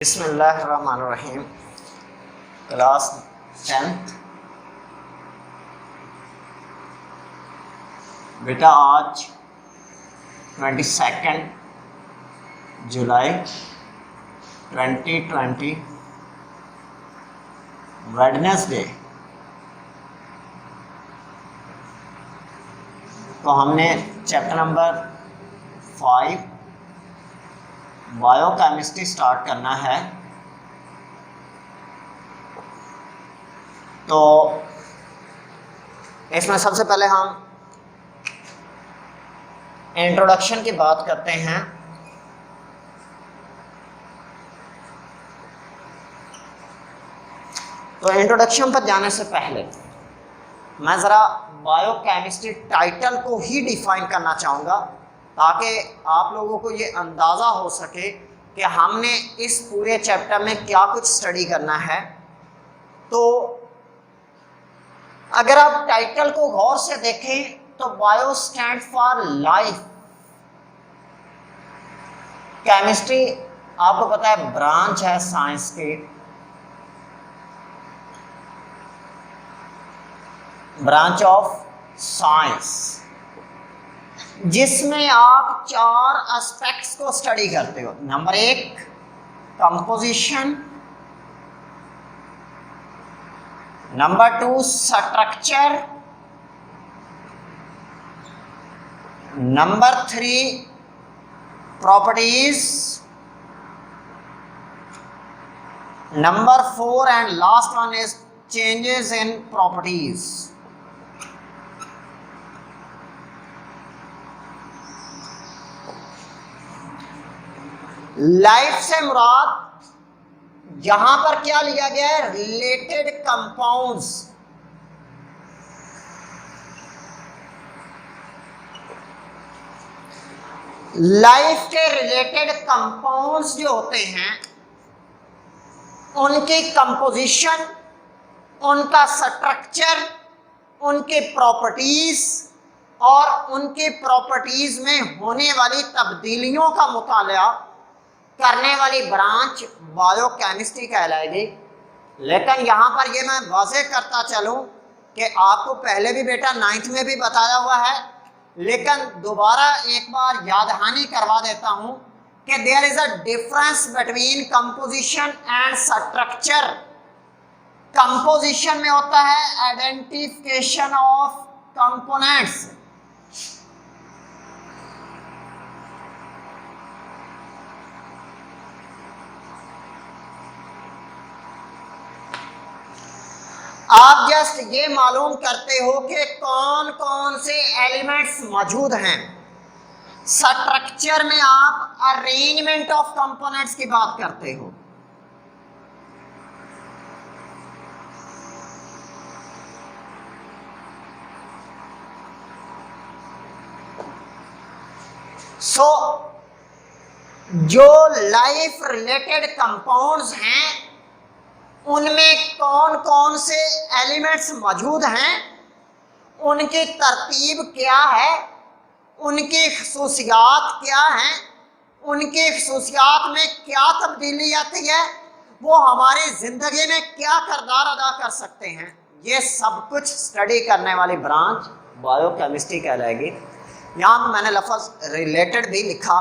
बिस्मिल्लाहिर्रहमानिर्रहीम। Class 10th। बेटा आज 22 जुलाई 2020 वेडनेसडे तो हमने चैप्टर नंबर 5 बायोकेमिस्ट्री स्टार्ट करना है। तो इसमें सबसे पहले हम इंट्रोडक्शन की बात करते हैं। तो इंट्रोडक्शन पर जाने से पहले मैं ज़रा बायोकेमिस्ट्री टाइटल को ही डिफाइन करना चाहूँगा ताकि आप लोगों को ये अंदाज़ा हो सके कि हमने इस पूरे चैप्टर में क्या कुछ स्टडी करना है। तो अगर आप टाइटल को गौर से देखें तो bio stand for life. Chemistry आपको पता है ब्रांच है साइंस की, ब्रांच ऑफ साइंस, जिसमें आप 4 एस्पेक्ट्स को स्टडी करते हो। Number 1 composition, number 2 structure, number 3 properties, number 4 and last one is changes in properties. Life से मुराद यहां पर क्या लिया गया है? Related compounds. लाइफ के रिलेटेड कंपाउंड्स जो होते हैं उनकी कंपोजिशन, उनका स्ट्रक्चर, उनके प्रॉपर्टीज और उनके प्रॉपर्टीज में होने वाली तब्दीलियों का मुताला करने वाली ब्रांच बायोकेमिस्ट्री कहलाएगी। लेकिन यहाँ पर ये मैं वाज़ेह करता चलूँ कि आपको पहले भी बेटा 9th में भी बताया हुआ है, लेकिन दोबारा एक बार यादहानी करवा देता हूँ कि there is a difference between composition and structure. Composition में होता है आइडेंटिफिकेशन ऑफ कंपोनेंट्स, आप जस्ट ये मालूम करते हो कि कौन कौन से एलिमेंट्स मौजूद हैं। स्ट्रक्चर में आप अरेंजमेंट ऑफ कंपोनेंट्स की बात करते हो। जो लाइफ रिलेटेड कंपाउंड्स हैं उनमें कौन कौन से एलिमेंट्स मौजूद हैं, उनकी तरतीब क्या है, उनकी खसूसियात क्या हैं, उनकी खसूसियात में क्या तब्दीली आती है, वो हमारी ज़िंदगी में क्या किरदार अदा कर सकते हैं, ये सब कुछ स्टडी करने वाली ब्रांच बायोकेमिस्ट्री कहलाएगी। यहाँ पर मैंने लफ्ज़ रिलेटेड भी लिखा,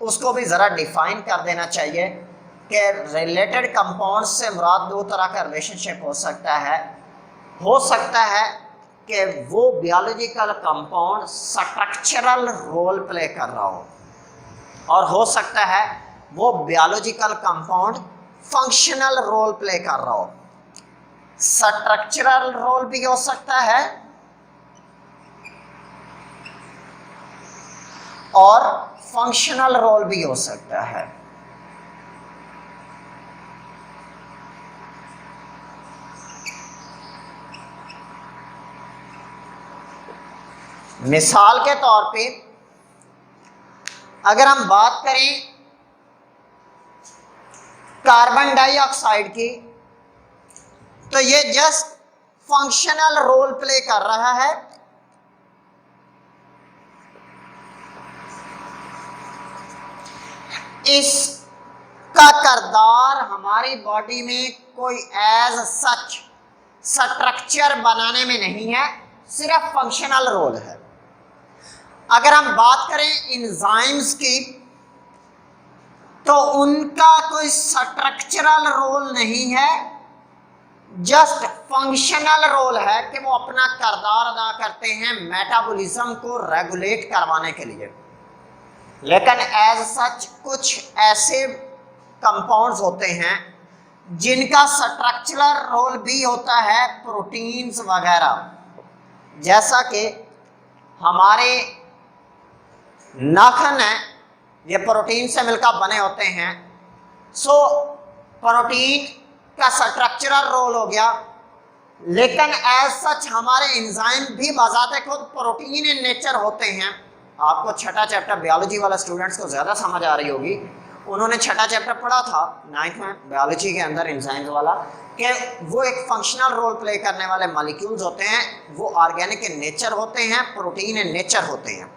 उसको भी ज़रा डिफ़ाइन कर देना चाहिए कि रिलेटेड कंपाउंड से मुराद 2 तरह का रिलेशनशिप हो सकता है कि वो biological compound structural role play कर रहा हो, और हो सकता है वो biological compound functional role play कर रहा हो। स्ट्रक्चरल रोल भी हो सकता है और फंक्शनल रोल भी हो सकता है। मिसाल के तौर पे अगर हम बात करें कार्बन डाइऑक्साइड की, तो ये जस्ट फंक्शनल रोल प्ले कर रहा है। इस का किरदार हमारी बॉडी में कोई एज सच स्ट्रक्चर बनाने में नहीं है, सिर्फ फंक्शनल रोल है। अगर हम बात करें एंजाइम्स की, तो उनका कोई स्ट्रक्चरल रोल नहीं है, जस्ट फंक्शनल रोल है कि वो अपना किरदार अदा करते हैं मेटाबॉलिज्म को रेगुलेट करवाने के लिए। लेकिन एज सच कुछ ऐसे कंपाउंड्स होते हैं जिनका स्ट्रक्चरल रोल भी होता है, प्रोटीन्स वगैरह, जैसा कि हमारे नाखून हैं, ये प्रोटीन से मिलकर बने होते हैं। सो प्रोटीन का स्ट्रक्चरल रोल हो गया, लेकिन एज सच हमारे एंजाइम भी बजाते खुद प्रोटीन इन नेचर होते हैं। आपको छठा चैप्टर बायोलॉजी वाला स्टूडेंट्स को ज़्यादा समझ आ रही होगी, उन्होंने छठा चैप्टर पढ़ा था 9th में बायोलॉजी के अंदर एंजाइम्स वाला, कि वो एक फंक्शनल रोल प्ले करने वाले मॉलिक्यूल्स होते हैं, वो ऑर्गेनिक इन नेचर होते हैं, प्रोटीन इन नेचर होते हैं,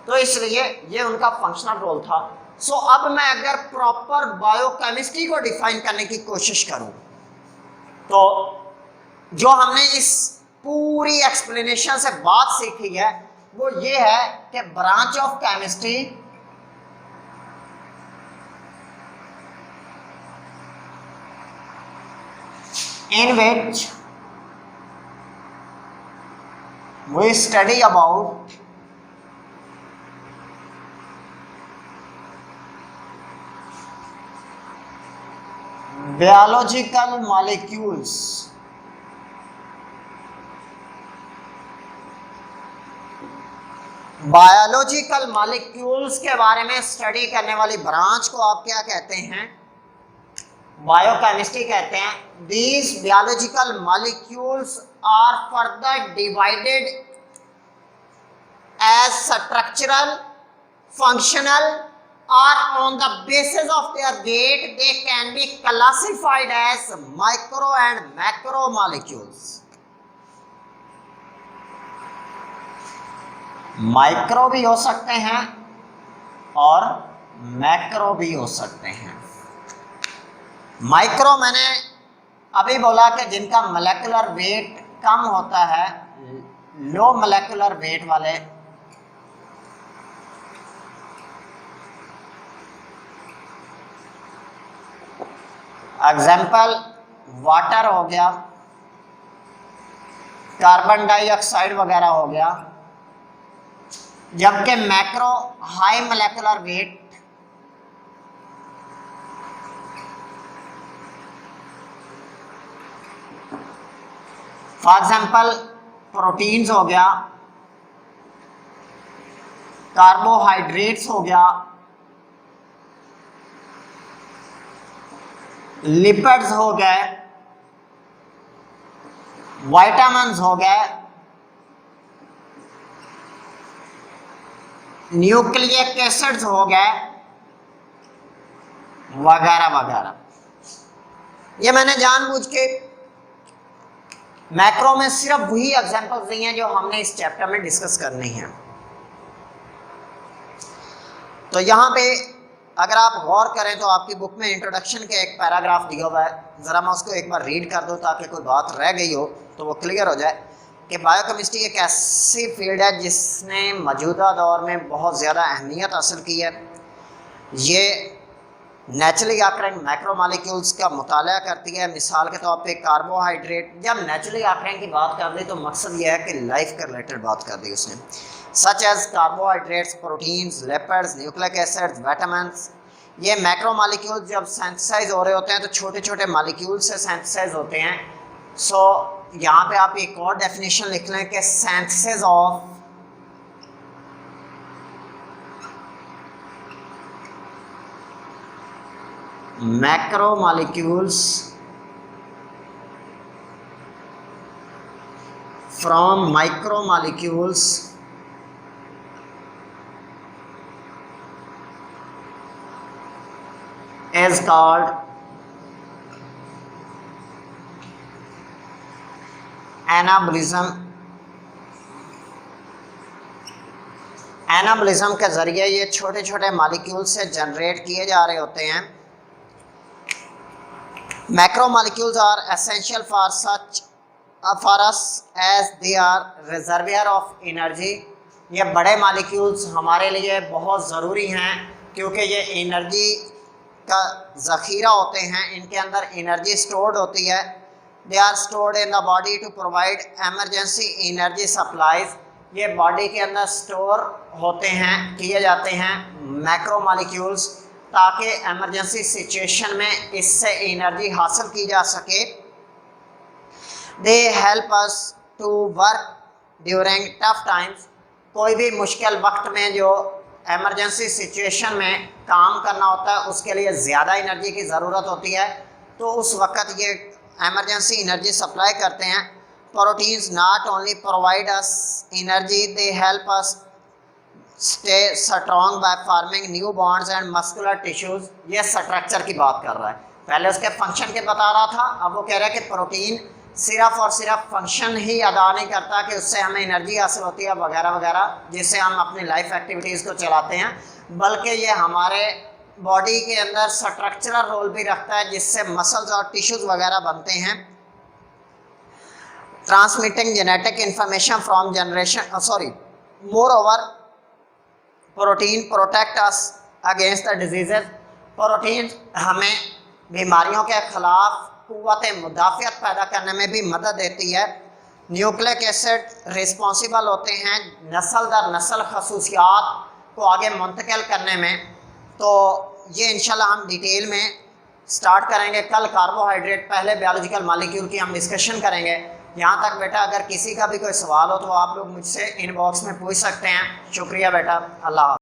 तो इसलिए ये उनका फंक्शनल रोल था। सो अब मैं अगर प्रॉपर बायोकेमिस्ट्री को डिफाइन करने की कोशिश करूं, तो जो हमने इस पूरी एक्सप्लेनेशन से बात सीखी है वो ये है कि branch of chemistry in which we study about biological molecules, biological molecules के बारे में स्टडी करने वाली ब्रांच को आप क्या कहते हैं? बायोकेमिस्ट्री कहते हैं। These biological molecules are further divided as structural, functional, or on the basis of their weight they can be classified as micro and macro molecules. Micro भी हो सकते हैं और मैक्रो भी हो सकते हैं। माइक्रो मैंने अभी बोला कि जिनका मोलेकुलर वेट कम होता है, लो मोलेकुलर वेट वाले, एग्जाम्पल वाटर हो गया, कार्बन डाइऑक्साइड वगैरह हो गया। जबकि macro high molecular weight, for example proteins हो गया, कार्बोहाइड्रेट्स हो गया, लिपिड्स हो गए, विटामिन्स हो गए, न्यूक्लिक एसिड्स हो गए, वगैरह वगैरह। ये मैंने जानबूझ के मैक्रो में सिर्फ वही एग्जांपल्स दी हैं जो हमने इस चैप्टर में डिस्कस करनी है। तो यहाँ पे अगर आप गौर करें तो आपकी बुक में इंट्रोडक्शन के एक पैराग्राफ दिया हुआ है, ज़रा मैं उसको एक बार रीड कर दूँ ताकि कोई बात रह गई हो तो वो क्लियर हो जाए कि बायोकेमिस्ट्री एक ऐसी फील्ड है जिसने मौजूदा दौर में बहुत ज़्यादा अहमियत हासिल की है। ये नेचुरली ऑकरिंग मैक्रो मॉलिक्यूल्स का मुताला करती है। मिसाल के तौर पे कार्बोहाइड्रेट, जब नेचुरली ऑकरिंग की बात कर दी तो मकसद ये है कि लाइफ के रिलेटेड बात कर दी उसने, such as carbohydrates, proteins, lipids, nucleic acids, vitamins. ये मैक्रो मॉलिक्यूल्स जब सिंथेसाइज हो रहे होते हैं तो छोटे छोटे मॉलिक्यूल से सिंथेसाइज होते हैं। सो यहाँ पे आप एक और डेफिनेशन लिख लें कि synthesis of macromolecules from micromolecules is called anabolism। Anabolism के ज़रिए ये छोटे छोटे मॉलिक्यूल से जनरेट किए जा रहे होते हैं Macromolecules are essential for such for us as they are reservoir of energy। ये बड़े मालिक्यूल्स हमारे लिए बहुत ज़रूरी हैं क्योंकि ये एनर्जी का ज़ख़ीरा होते हैं, इनके अंदर एनर्जी स्टोर्ड होती है। They are stored in the body to provide emergency energy supplies. ये बॉडी के अंदर स्टोर होते हैं, किए जाते हैं मैक्रोमोलिक्यूल्स, ताकि एमरजेंसी सिचुएशन में इससे एनर्जी हासिल की जा सके। They help us to work during tough times. कोई भी मुश्किल वक्त में जो एमरजेंसी सिचुएशन में काम करना होता है उसके लिए ज़्यादा एनर्जी की ज़रूरत होती है, तो उस वक्त ये एमरजेंसी एनर्जी सप्लाई करते हैं। Proteins not only provide us energy, they help us stay strong by forming new bonds and muscular tissues. ये स्ट्रक्चर की बात कर रहा है, पहले उसके फंक्शन के बता रहा था, अब वो कह रहा है कि प्रोटीन सिर्फ और सिर्फ फंक्शन ही अदा नहीं करता कि उससे हमें एनर्जी हासिल होती है वगैरह वगैरह जिससे हम अपनी लाइफ एक्टिविटीज़ को चलाते हैं, बल्कि ये हमारे बॉडी के अंदर स्ट्रक्चरल रोल भी रखता है जिससे मसल्स और टिश्यूज़ वगैरह बनते हैं। Transmitting genetic information from generation more over protein protect us against the disease. Protein हमें बीमारियों के ख़िलाफ़ क़ुव्वत मुदाफ़ियत पैदा करने में भी मदद देती है। न्यूक्लिक एसिड रिस्पॉन्सिबल होते हैं नस्ल दर नस्ल खसूसियात को आगे मुंतकिल करने में। तो ये इंशाल्लाह हम डिटेल में स्टार्ट करेंगे कल। कार्बोहाइड्रेट पहले बायोलॉजिकल मॉलिक्यूल की हम डिस्कशन करेंगे। यहाँ तक बेटा अगर किसी का भी कोई सवाल हो तो आप लोग मुझसे इनबॉक्स में पूछ सकते हैं। शुक्रिया बेटा, अल्लाह।